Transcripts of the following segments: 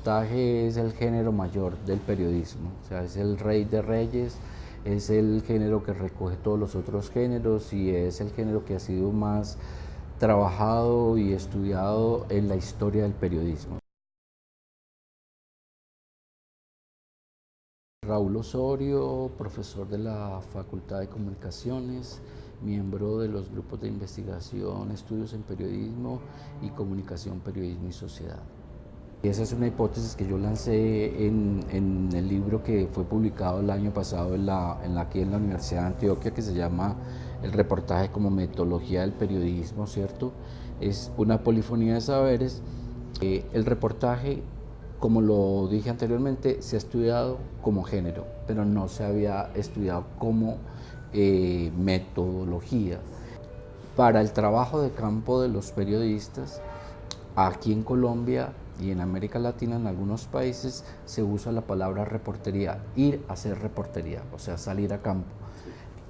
reportaje es el género mayor del periodismo, o sea, es el rey de reyes, es el género que recoge todos los otros géneros y es el género que ha sido más trabajado y estudiado en la historia del periodismo. Raúl Osorio, profesor de la Facultad de Comunicaciones, miembro de los grupos de investigación, estudios en periodismo y comunicación, periodismo y sociedad. Esa es una hipótesis que yo lancé en el libro que fue publicado el año pasado aquí en la Universidad de Antioquia, que se llama El reportaje como metodología del periodismo, ¿cierto? Es una polifonía de saberes. El reportaje, como lo dije anteriormente, se ha estudiado como género, pero no se había estudiado como metodología. Para el trabajo de campo de los periodistas, aquí en Colombia y en América Latina, en algunos países, se usa la palabra reportería, ir a hacer reportería, o sea, salir a campo.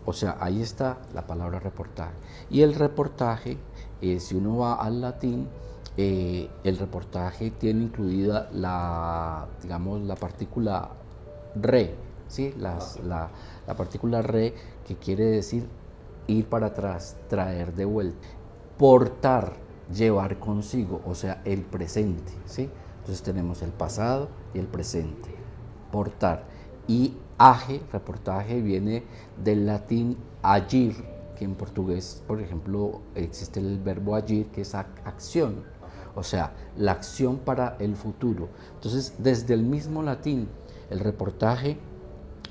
O sea, ahí está la palabra reportaje. Y el reportaje, si uno va al latín, el reportaje tiene incluida digamos, la partícula re, ¿sí? La partícula re, que quiere decir ir para atrás, traer de vuelta. Portar, llevar consigo, o sea, el presente, ¿sí? Entonces tenemos el pasado y el presente. Portar. Y age, reportaje, viene del latín agir, que en portugués, por ejemplo, existe el verbo agir, que es acción, o sea, la acción para el futuro. Entonces, desde el mismo latín, el reportaje,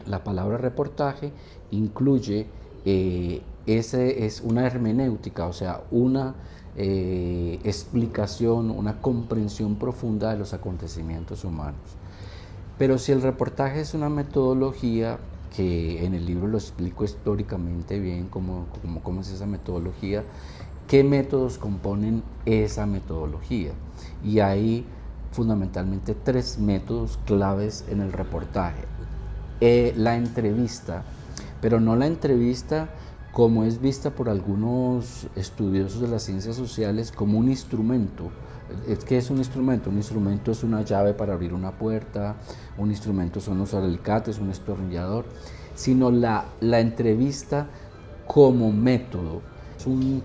la palabra reportaje incluye, es una hermenéutica, o sea, una explicación, una comprensión profunda de los acontecimientos humanos. Pero si el reportaje es una metodología, que en el libro lo explico históricamente bien cómo es esa metodología, qué métodos componen esa metodología. Y hay fundamentalmente tres métodos claves en el reportaje. La entrevista, pero no la entrevista como es vista por algunos estudiosos de las ciencias sociales como un instrumento. ¿Qué es un instrumento? Un instrumento es una llave para abrir una puerta, un instrumento son los alicates, un destornillador, sino la entrevista como método. Es un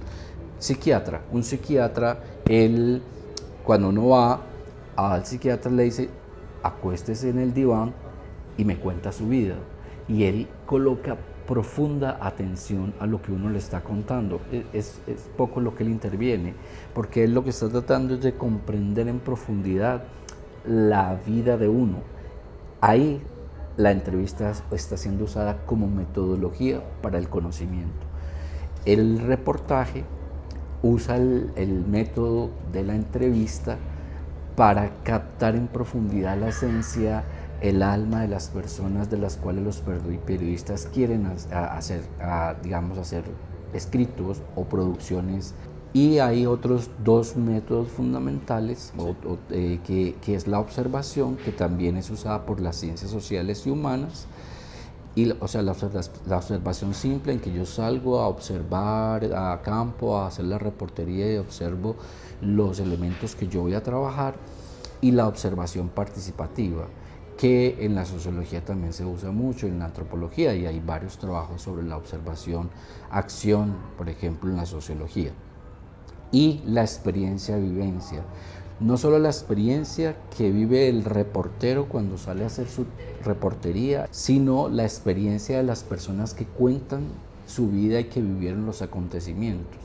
psiquiatra, él, cuando uno va al psiquiatra, le dice, acuéstese en el diván y me cuenta su vida. Y él coloca profunda atención a lo que uno le está contando. Es poco lo que él interviene, porque él lo que está tratando es de comprender en profundidad la vida de uno. Ahí la entrevista está siendo usada como metodología para el conocimiento. El reportaje usa el método de la entrevista para captar en profundidad la esencia, el alma de las personas de las cuales los periodistas quieren hacer escritos o producciones. Y hay otros dos métodos fundamentales, que es la observación, que también es usada por las ciencias sociales y humanas, o sea, la observación simple, en que yo salgo a observar a campo, a hacer la reportería y observo los elementos que yo voy a trabajar, y la observación participativa, que en la sociología también se usa mucho, en la antropología, y hay varios trabajos sobre la observación-acción, por ejemplo, en la sociología. Y la experiencia-vivencia. No solo la experiencia que vive el reportero cuando sale a hacer su reportería, sino la experiencia de las personas que cuentan su vida y que vivieron los acontecimientos.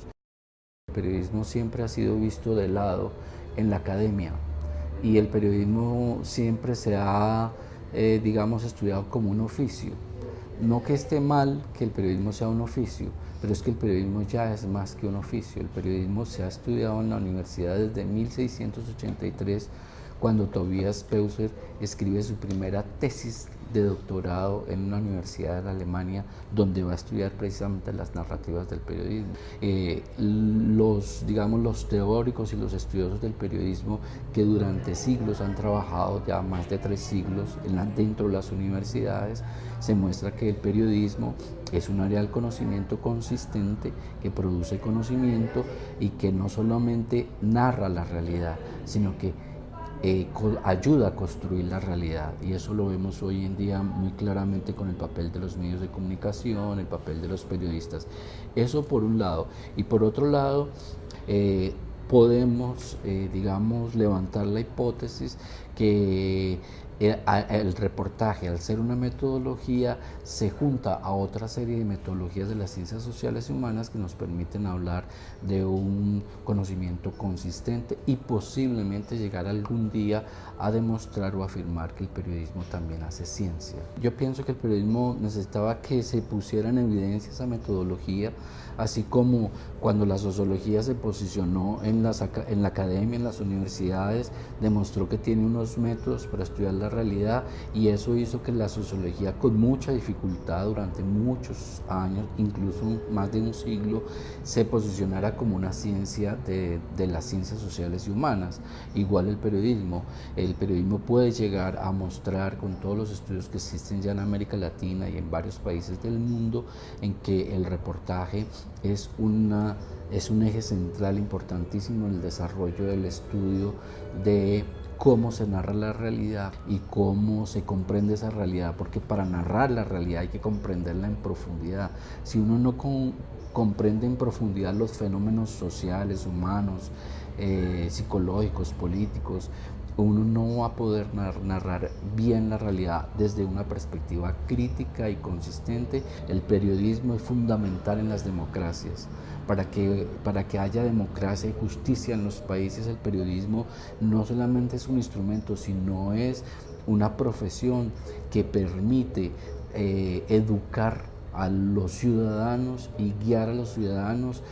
El periodismo siempre ha sido visto de lado en la academia, y el periodismo siempre se ha, estudiado como un oficio. No que esté mal que el periodismo sea un oficio, pero es que el periodismo ya es más que un oficio. El periodismo se ha estudiado en la universidad desde 1683, cuando Tobias Peuser escribe su primera tesis de doctorado en una universidad de Alemania, donde va a estudiar precisamente las narrativas del periodismo. Los teóricos y los estudiosos del periodismo, que durante siglos han trabajado, ya más de 3 siglos, dentro de las universidades, se muestra que el periodismo es un área del conocimiento consistente, que produce conocimiento y que no solamente narra la realidad, sino que ayuda a construir la realidad, y eso lo vemos hoy en día muy claramente con el papel de los medios de comunicación, el papel de los periodistas. Eso por un lado. Y por otro lado, podemos, digamos, levantar la hipótesis que el reportaje, al ser una metodología, se junta a otra serie de metodologías de las ciencias sociales y humanas que nos permiten hablar de un conocimiento consistente y posiblemente llegar algún día a demostrar o afirmar que el periodismo también hace ciencia. Yo pienso que el periodismo necesitaba que se pusiera en evidencia esa metodología, así como cuando la sociología se posicionó en la academia, en las universidades, demostró que tiene unos métodos para estudiar la realidad, y eso hizo que la sociología, con mucha dificultad durante muchos años, incluso más de un siglo, se posicionara como una ciencia de las ciencias sociales y humanas. Igual el periodismo puede llegar a mostrar, con todos los estudios que existen ya en América Latina y en varios países del mundo, en que el reportaje es un eje central importantísimo en el desarrollo del estudio de cómo se narra la realidad y cómo se comprende esa realidad, porque para narrar la realidad hay que comprenderla en profundidad. Si uno no comprende en profundidad los fenómenos sociales, humanos, psicológicos, políticos, uno no va a poder narrar bien la realidad desde una perspectiva crítica y consistente. El periodismo es fundamental en las democracias. Para que haya democracia y justicia en los países, el periodismo no solamente es un instrumento, sino es una profesión que permite educar a los ciudadanos y guiar a los ciudadanos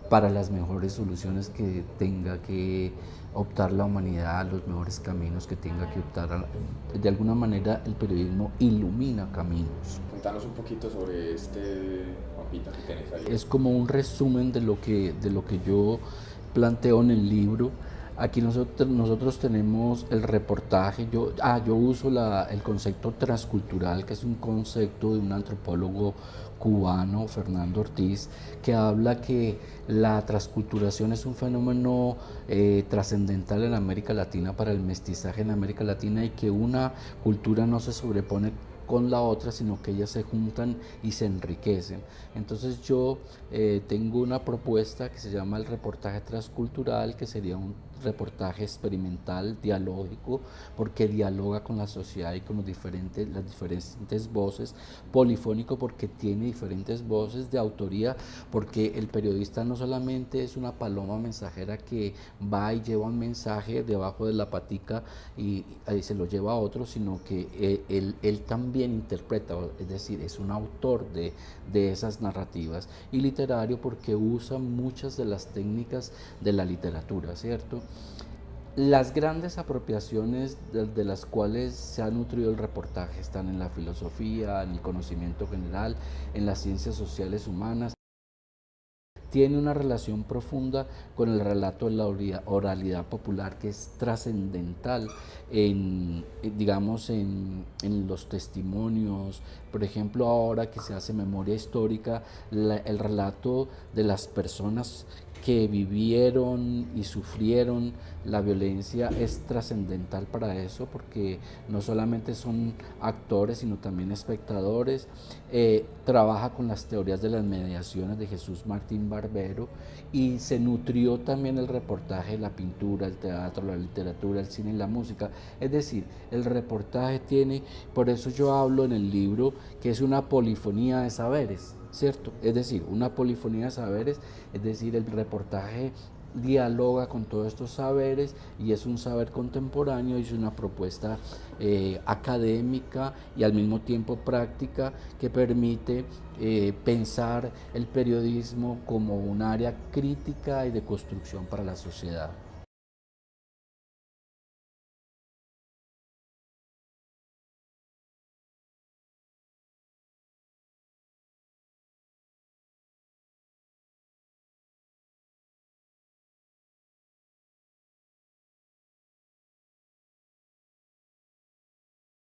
para las mejores soluciones que tenga que optar la humanidad, los mejores caminos que tenga que optar. De alguna manera el periodismo ilumina caminos. Contanos un poquito sobre este mapita que tienes ahí. Es como un resumen de lo que yo planteo en el libro. Aquí nosotros tenemos el reportaje. Yo uso el concepto transcultural, que es un concepto de un antropólogo cubano, Fernando Ortiz, que habla que la transculturación es un fenómeno trascendental en América Latina, para el mestizaje en América Latina, y que una cultura no se sobrepone con la otra, sino que ellas se juntan y se enriquecen. Entonces yo tengo una propuesta que se llama el reportaje transcultural, que sería un reportaje experimental, dialógico, porque dialoga con la sociedad y con las diferentes voces, polifónico porque tiene diferentes voces de autoría, porque el periodista no solamente es una paloma mensajera que va y lleva un mensaje debajo de la patica y se lo lleva a otro, sino que él también interpreta, es decir, es un autor de esas narrativas, y literario porque usa muchas de las técnicas de la literatura, ¿cierto? Las grandes apropiaciones de las cuales se ha nutrido el reportaje están en la filosofía, en el conocimiento general, en las ciencias sociales humanas. Tiene una relación profunda con el relato de la oralidad popular, que es trascendental digamos, en los testimonios. Por ejemplo, ahora que se hace memoria histórica, el relato de las personas que vivieron y sufrieron la violencia es trascendental para eso, porque no solamente son actores, sino también espectadores. Trabaja con las teorías de las mediaciones de Jesús Martín Barbero, y se nutrió también el reportaje, la pintura, el teatro, la literatura, el cine y la música. Es decir, el reportaje tiene, por eso yo hablo en el libro, que es una polifonía de saberes, ¿cierto? Es decir, una polifonía de saberes, es decir, el reportaje dialoga con todos estos saberes y es un saber contemporáneo, y es una propuesta académica y al mismo tiempo práctica, que permite pensar el periodismo como un área crítica y de construcción para la sociedad.